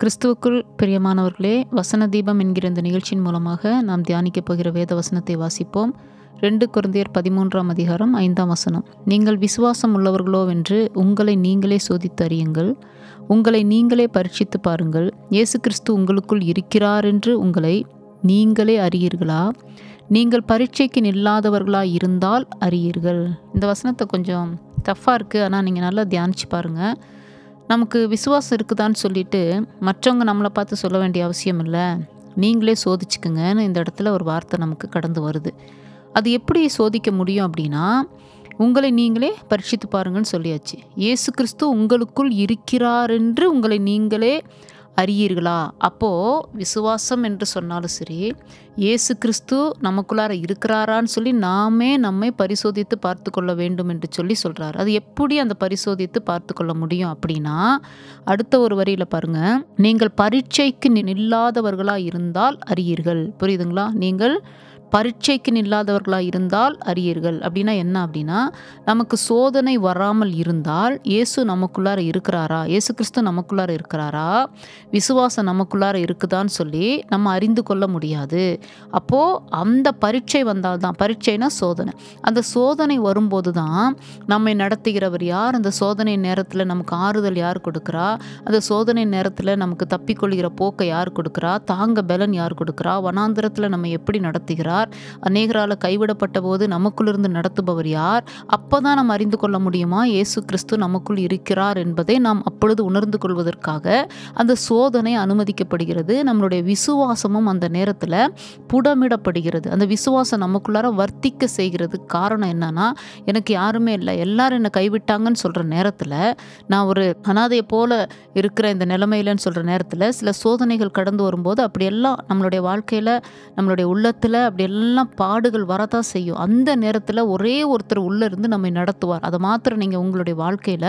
கிறிஸ்துவுக்குள் பிரியமானவர்களே, வசன தீபம் என்கிற இந்த நிகழ்ச்சியின் மூலமாக நாம் தியானிக்கப் போகிற வேத வசனத்தை வாசிப்போம். 2 கொரிந்தியர் 13ஆம் அதிகாரம் 5ஆம் வசனம். நீங்கள் விசுவாசம் உள்ளவர்களோவென்று உங்களை நீங்களே சோதித்து அறியுங்கள், உங்களை நீங்களே பரீட்சித்து பாருங்கள். இயேசு கிறிஸ்து உங்களுக்குள் இருக்கிறார் என்று உங்களை நீங்களே அறியீர்களா? நீங்கள் பரீட்சைக்கு நில்லாதவர்களாக இருந்தால் அறியீர்கள். இந்த வசனத்தை கொஞ்சம் டஃப்பாக இருக்குது, ஆனால் நீங்கள் நல்லா தியானிச்சு பாருங்கள். நமக்கு விசுவாசம் இருக்குதான்னு சொல்லிட்டு மற்றவங்க நம்மளை பார்த்து சொல்ல வேண்டிய அவசியம் இல்லை, நீங்களே சோதிச்சுக்குங்கன்னு இந்த இடத்துல ஒரு வார்த்தை நமக்கு கடந்து வருது. அது எப்படி சோதிக்க முடியும் அப்படின்னா, உங்களை நீங்களே பரீட்சித்து பாருங்கன்னு சொல்லியாச்சு. இயேசு கிறிஸ்து உங்களுக்குள் இருக்கிறார் என்று உங்களை நீங்களே அறியீர்களா? அப்போது விசுவாசம் என்று சொன்னாலும் சரி, இயேசு கிறிஸ்து நமக்குள்ளார இருக்கிறாரான்னு சொல்லி நம்மை பரிசோதித்து பார்த்து கொள்ள வேண்டும் என்று சொல்கிறார். அது எப்படி அந்த பரிசோதித்து பார்த்து கொள்ள முடியும் அப்படின்னா, அடுத்த ஒரு வரியில் பாருங்க, நீங்கள் பரீட்சைக்கு நில்லாதவர்களாக இருந்தால் அறியீர்கள். புரியுதுங்களா? நீங்கள் பரீட்சைக்கு நில்லாதவர்களாக இருந்தால் அறியீர்கள் அப்படின்னா என்ன அப்படின்னா, நமக்கு சோதனை வராமல் இருந்தால் இயேசு நமக்குள்ளார இருக்கிறாரா, இயேசு கிறிஸ்து நமக்குள்ளார இருக்கிறாரா, விசுவாசம் நமக்குள்ளார இருக்குதான்னு சொல்லி நம்ம அறிந்து கொள்ள முடியாது. அப்போது அந்த பரீட்சை வந்தால்தான், பரீட்சைனா சோதனை, அந்த சோதனை வரும்போது தான் நம்மை நடத்துகிறவர் யார், அந்த சோதனை நேரத்தில் நமக்கு ஆறுதல் யார் கொடுக்குறா, அந்த சோதனை நேரத்தில் நமக்கு தப்பிக்கொள்கிற போக்கை யார் கொடுக்குறா, தாங்க பலன் யார் கொடுக்குறா, வனாந்திரத்தில் நம்ம எப்படி நடத்துகிறார், அநேகரால் கைவிடப்பட்ட போது நமக்குள்ளிருந்து நடத்துபவர் யார், அப்போதான் நம்ம அறிந்து கொள்ள முடியுமா இயேசு கிறிஸ்து நமக்குள் இருக்கிறார் என்பதை நாம் அப்பொழுது உணர்ந்து கொள்வதற்காக அந்த சோதனை அனுமதிக்கப்படுகிறது. நம்மளுடைய விசுவாசமும் அந்த நேரத்தில் புடமிடப்படுகிறது. அந்த விசுவாசம் நமக்குள்ளார வர்த்திக்க செய்கிறது. காரணம் என்னன்னா, எனக்கு யாருமே இல்லை, எல்லாரும் என்னை கைவிட்டாங்கன்னு சொல்கிற நேரத்தில், நான் ஒரு அனாதையை போல இருக்கிற இந்த நிலைமையிலன்னு சொல்கிற நேரத்தில் சில சோதனைகள் கடந்து வரும்போது அப்படியெல்லாம் நம்மளுடைய வாழ்க்கையில், நம்மளுடைய உள்ளத்தில் அப்படியெல்லாம் பாடுகள் வரதான் செய்யும். அந்த நேரத்தில் ஒரே ஒருத்தர் உள்ளே இருந்து நம்மை நடத்துவார். அதை மாத்திரம் நீங்கள் உங்களுடைய வாழ்க்கையில்,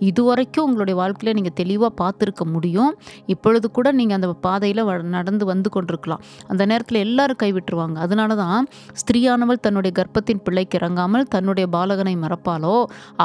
இதுவரைக்கும் உங்களுடைய வாழ்க்கையில் நீங்கள் தெளிவாக பார்த்துருக்க முடியும். இப்பொழுது கூட நீங்கள் அந்த பாதையில் நடந்து வந்து கொண்டிருக்கலாம். அந்த நேரத்தில் எல்லாரும் கைவிட்டுருவாங்க. அதனால தான் ஸ்திரீயானவள் தன்னுடைய கர்ப்பத்தின் பிள்ளைக்கு இறங்காமல் தன்னுடைய பாலகனை மறப்பாளோ,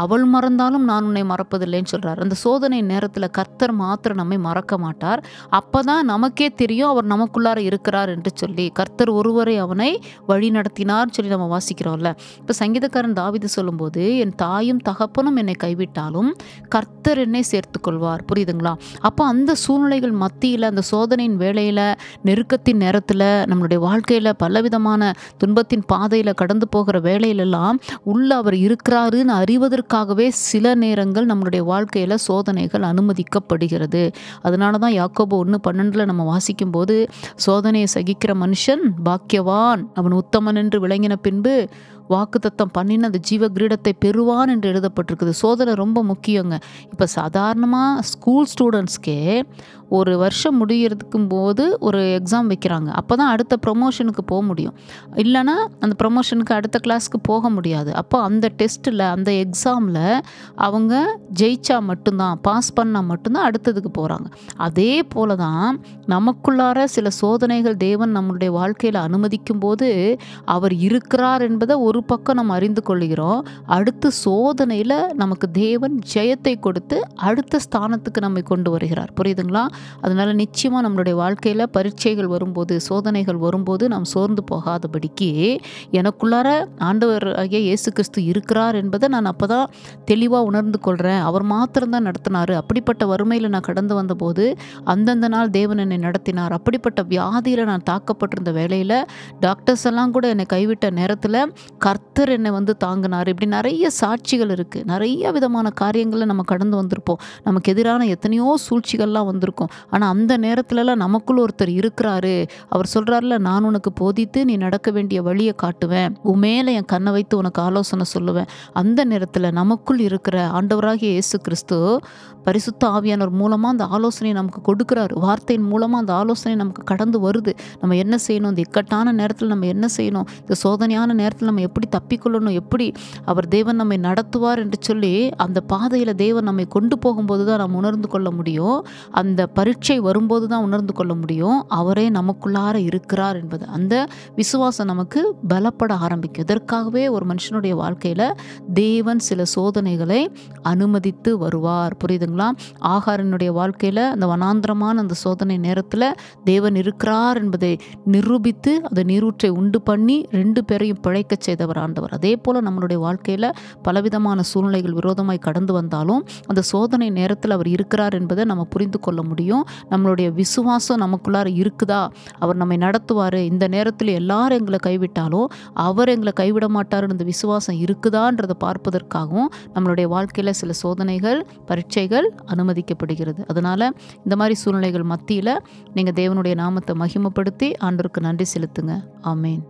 அவள் மறந்தாலும் நான் உன்னை மறப்பதில்லைன்னு சொல்கிறார். அந்த சோதனை நேரத்தில் கர்த்தர் மாத்திரம் நம்மை மறக்க மாட்டார். அப்போ தான் நமக்கே தெரியும் அவர் நமக்குள்ளார இருக்கிறார் என்று சொல்லி. கர்த்தர் ஒருவரை அவனை வழி நடத்தினார் சொல்லி நம்ம வாசிக்கிறோம்ல. இப்போ சங்கீதக்காரன் தாவீது சொல்லும்போது, என் தாயும் தகப்பனும் என்னை கைவிட்டாலும் கர்த்தர் என்னை சேர்த்து கொள்வார். புரியுதுங்களா? அப்போ அந்த சூழ்நிலைகள் மத்தியில், அந்த சோதனையின் வேளையில், நெருக்கத்தின் நேரத்தில், நம்மளுடைய வாழ்க்கையில் பலவிதமான துன்பத்தின் பாதையில் கடந்து போகிற வேளையிலெல்லாம் உள்ள அவர் இருக்கிறாருன்னு அறிவதற்காகவே சில நேரங்கள் நம்மளுடைய வாழ்க்கையில் சோதனைகள் அனுமதிக்கப்படுகிறது. அதனால தான் யாக்கோபு 1:12 நம்ம வாசிக்கும் போது, சோதனையை சகிக்கிற மனுஷன் பாக்கியவான், அவன் உத்தமன் என்று விளங்கின பின்பு வாக்குத்தத்தம் பண்ணின அந்த ஜீவ கிரீடத்தை பெறுவான் என்று எழுதப்பட்டிருக்குது. சோதனை ரொம்ப முக்கியங்க. இப்போ சாதாரணமாக ஸ்கூல் ஸ்டூடெண்ட்ஸ்க்கே ஒரு வருஷம் முடிகிறதுக்கும் போது ஒரு எக்ஸாம் வைக்கிறாங்க. அப்போ தான் அடுத்த ப்ரொமோஷனுக்கு போக முடியும், இல்லைனா அந்த ப்ரொமோஷனுக்கு அடுத்த கிளாஸ்க்கு போக முடியாது. அப்போ அந்த டெஸ்ட்டில், அந்த எக்ஸாமில் அவங்க ஜெயிச்சா மட்டும்தான், பாஸ் பண்ணால் மட்டும்தான் அடுத்ததுக்கு போகிறாங்க. அதே போல தான் நமக்குள்ளார சில சோதனைகள் தேவன் நம்மளுடைய வாழ்க்கையில் அனுமதிக்கும் போது அவர் இருக்கிறார் என்பதை ஒரு பக்கம் நம்ம அறிந்து கொள்கிறோம். அடுத்து சோதனையில் நமக்கு தேவன் ஜெயத்தை கொடுத்து அடுத்த ஸ்தானத்துக்கு நம்மை கொண்டு வருகிறார். புரியுதுங்களா? அதனால நிச்சயமாக நம்மளுடைய வாழ்க்கையில் பரீட்சைகள் வரும்போது, சோதனைகள் வரும்போது நாம் சோர்ந்து போகாதபடிக்கு, எனக்குள்ளார ஆண்டவர் ஆகிய இயேசு கிறிஸ்து இருக்கிறார் என்பதை நான் அப்போ தான் தெளிவாக உணர்ந்து கொள்கிறேன். அவர் மாத்திரம்தான் நடத்தினார். அப்படிப்பட்ட வறுமையில் நான் கடந்து வந்தபோது அந்தந்த நாள் தேவன் என்னை நடத்தினார். அப்படிப்பட்ட வியாதியில் நான் தாக்கப்பட்டிருந்த வேளையில் டாக்டர்ஸ் எல்லாம் கூட என்னை கைவிட்ட நேரத்தில் கர்த்தர் என்னை வந்து தாங்கினார். இப்படி நிறைய சாட்சிகள் இருக்குது. நிறைய விதமான காரியங்களில் நம்ம கடந்து வந்திருப்போம். நமக்கு எதிரான எத்தனையோ சூழ்ச்சிகள்லாம் வந்திருக்கும். ஆனால் அந்த நேரத்துலலாம் நமக்குள்ள ஒருத்தர் இருக்கிறாரு. அவர் சொல்கிறார்ல, நான் உனக்கு போதித்து நீ நடக்க வேண்டிய வழியை காட்டுவேன், உமேல என் கண்ணை வைத்து உனக்கு ஆலோசனை சொல்லுவேன். அந்த நேரத்தில் நமக்குள் இருக்கிற ஆண்டவராகிய இயேசு கிறிஸ்து பரிசுத்த ஆவியானவர் மூலமாக அந்த ஆலோசனையை நமக்கு கொடுக்குறாரு. வார்த்தையின் மூலமாக அந்த ஆலோசனை நமக்கு கடந்து வருது. நம்ம என்ன செய்யணும், இந்த இக்கட்டான நேரத்தில் நம்ம என்ன செய்யணும், இந்த சோதனையான நேரத்தில் நம்ம எப்படி தப்பிக்கொள்ளணும், எப்படி அவர் தேவன் நம்மை நடத்துவார் என்று சொல்லி அந்த பாதையில் தேவன் நம்மை கொண்டு போகும்போது தான் நாம் உணர்ந்து கொள்ள முடியும். அந்த பரீட்சை வரும்போது தான் உணர்ந்து கொள்ள முடியும் அவரே நமக்குள்ளார இருக்கிறார் என்பது. அந்த விசுவாசம் நமக்கு பலப்பட ஆரம்பிக்கும். இதற்காகவே ஒரு மனுஷனுடைய வாழ்க்கையில் தேவன் சில சோதனைகளை அனுமதித்து வருவார். புரியுதுங்களா? ஆகாரனுடைய வாழ்க்கையில் அந்த வனாந்திரமான அந்த சோதனை நேரத்தில் தேவன் இருக்கிறார் என்பதை நிரூபித்து அந்த நீரூற்றை உண்டு பண்ணி 2 பேரையும் பிழைக்க செய்தவர் ஆண்டவர். அதே போல் நம்மளுடைய வாழ்க்கையில் பலவிதமான சூழ்நிலைகள் விரோதமாய் கடந்து வந்தாலும் அந்த சோதனை நேரத்தில் அவர் இருக்கிறார் என்பதை நம்ம புரிந்து கொள்ள முடியும். நம்மளுடைய விசுவாசம் நமக்குள்ளார இருக்குதா, அவர் நம்மை நடத்துவார், இந்த நேரத்தில் எல்லாரும் எங்களை கைவிட்டாலும் அவர் எங்களை கைவிட மாட்டார், இந்த விசுவாசம் இருக்குதான்றதை பார்ப்பதற்காகவும் நம்மளுடைய வாழ்க்கையில் சில சோதனைகள் பரீட்சைகள் அனுமதிக்கப்படுகிறது. அதனால் இந்த மாதிரி சூழ்நிலைகள் மத்தியில் நீங்கள் தேவனுடைய நாமத்தை மகிமைப்படுத்தி ஆண்டவருக்கு நன்றி செலுத்துங்க. ஆமேன்.